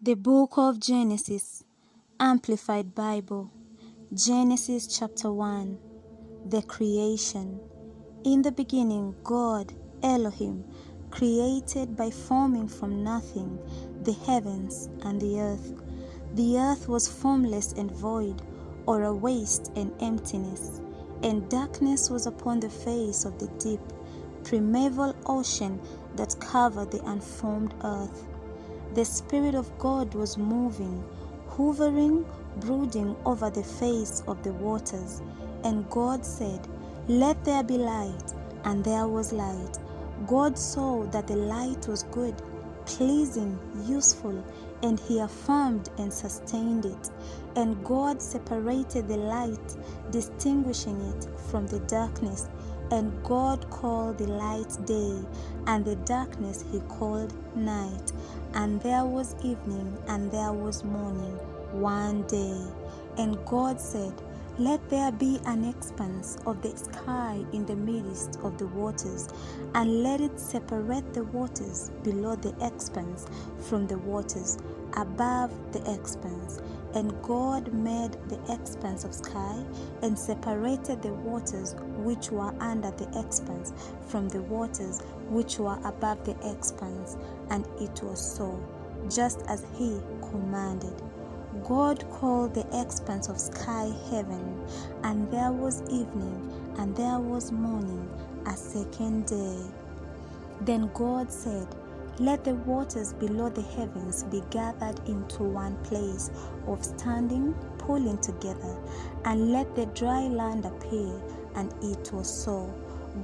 The Book of Genesis, Amplified Bible, Genesis chapter 1, The Creation. In the beginning, God, Elohim, created by forming from nothing the heavens and the earth. The earth was formless and void, or a waste and emptiness, and darkness was upon the face of the deep, primeval ocean that covered the unformed earth. The Spirit of God was moving, hovering, brooding over the face of the waters. And God said, "Let there be light," and there was light. God saw that the light was good, pleasing, useful, and He affirmed and sustained it. And God separated the light, distinguishing it from the darkness. And God called the light day, and the darkness He called night. And there was evening, and there was morning, one day. And God said, "Let there be an expanse of the sky in the midst of the waters, and let it separate the waters below the expanse from the waters above the expanse." And God made the expanse of sky, and separated the waters which were under the expanse from the waters which were above the expanse. And it was so, just as He commanded. God called the expanse of sky heaven, and there was evening, and there was morning, a second day. Then God said, "Let the waters below the heavens be gathered into one place of standing, pulling together, and let the dry land appear." And it was so.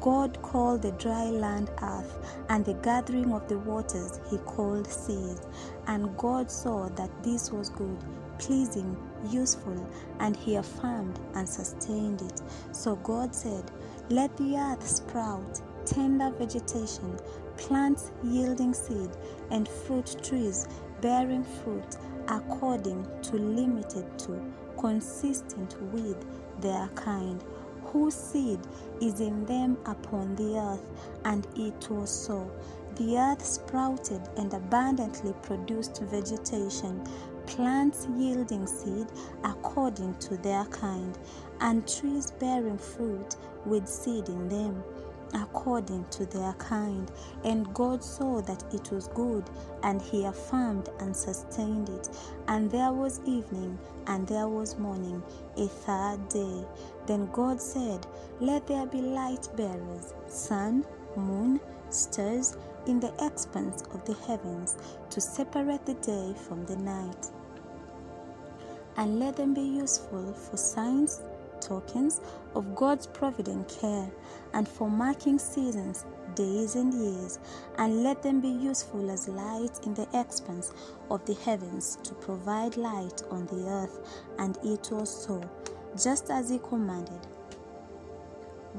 God called the dry land earth, and the gathering of the waters He called seas. And God saw that this was good, pleasing, useful, and He affirmed and sustained it. So God said, "Let the earth sprout tender vegetation, plants yielding seed, and fruit trees bearing fruit according to, limited to, consistent with their kind, whose seed is in them upon the earth." And it was so. The earth sprouted and abundantly produced vegetation, plants yielding seed according to their kind, and trees bearing fruit with seed in them according to their kind. And God saw that it was good, and He affirmed and sustained it. And there was evening, and there was morning, a third day. Then God said, "Let there be light bearers, sun, moon, stars, in the expanse of the heavens, to separate the day from the night. And let them be useful for signs, tokens of God's provident care, and for marking seasons, days, and years. And let them be useful as light in the expanse of the heavens, to provide light on the earth." And it was so, just as He commanded.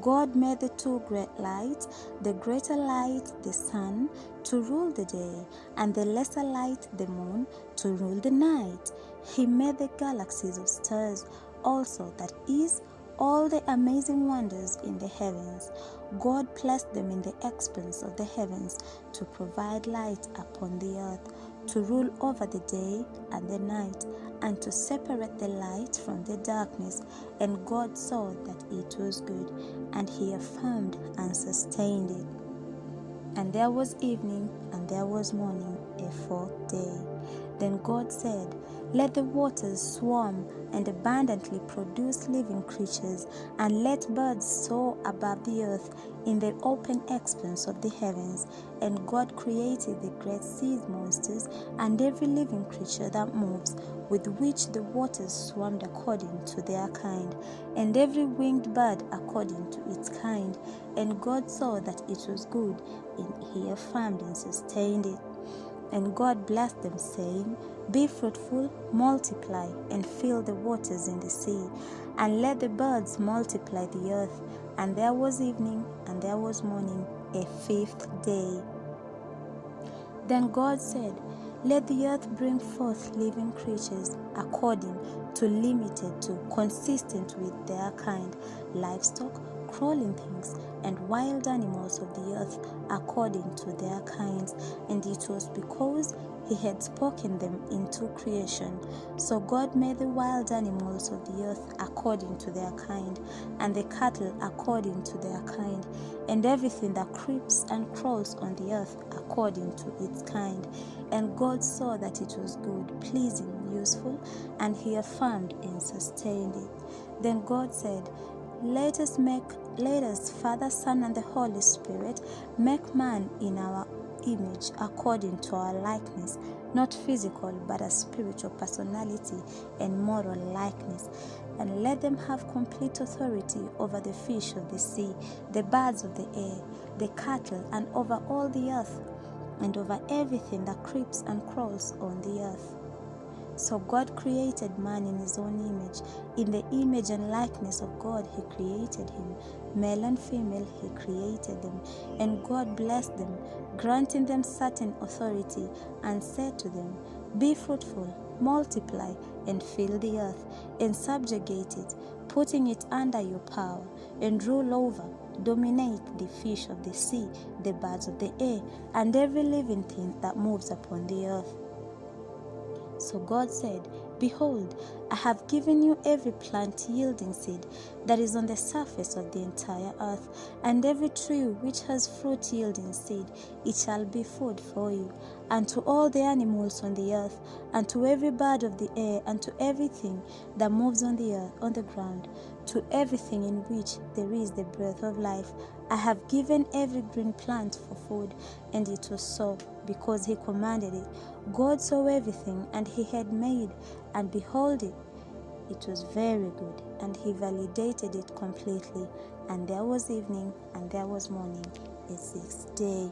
God made the two great lights, the greater light, the sun, to rule the day, and the lesser light, the moon, to rule the night. He made the galaxies of stars also, that is, all the amazing wonders in the heavens. God placed them in the expanse of the heavens to provide light upon the earth, to rule over the day and the night, and to separate the light from the darkness. And God saw that it was good, and He affirmed and sustained it. And there was evening, and there was morning, a fourth day. Then God said, "Let the waters swarm and abundantly produce living creatures, and let birds soar above the earth in the open expanse of the heavens." And God created the great sea monsters and every living creature that moves, with which the waters swarmed according to their kind, and every winged bird according to its kind. And God saw that it was good, and He affirmed and sustained it. And God blessed them, saying, "Be fruitful, multiply, and fill the waters in the sea, and let the birds multiply the earth." And there was evening, and there was morning, a fifth day. Then God said, "Let the earth bring forth living creatures according to, limited to, consistent with their kind, livestock, crawling things, and wild animals of the earth according to their kinds." And it was because he had spoken them into creation. So God made the wild animals of the earth according to their kind, and the cattle according to their kind, and everything that creeps and crawls on the earth according to its kind. And God saw that it was good, pleasing, useful, and he affirmed and sustained it. Then God said, Let us, Father, Son, and the Holy Spirit, make man in our image according to our likeness, not physical, but a spiritual personality and moral likeness. And let them have complete authority over the fish of the sea, the birds of the air, the cattle, and over all the earth, and over everything that creeps and crawls on the earth. So God created man in his own image. In the image and likeness of God he created him. Male and female he created them. And God blessed them, granting them certain authority, and said to them, Be fruitful, multiply, and fill the earth, and subjugate it, putting it under your power, and rule over, dominate the fish of the sea, the birds of the air, and every living thing that moves upon the earth. So God said, Behold, I have given you every plant yielding seed that is on the surface of the entire earth, and every tree which has fruit yielding seed, it shall be food for you, and to all the animals on the earth, and to every bird of the air, and to everything that moves on the earth, on the ground, to everything in which there is the breath of life. I have given every green plant for food. And it was so, because he commanded it. God saw everything, and he had made, and behold it was very good, and he validated it completely. And there was evening, and there was morning, the sixth day.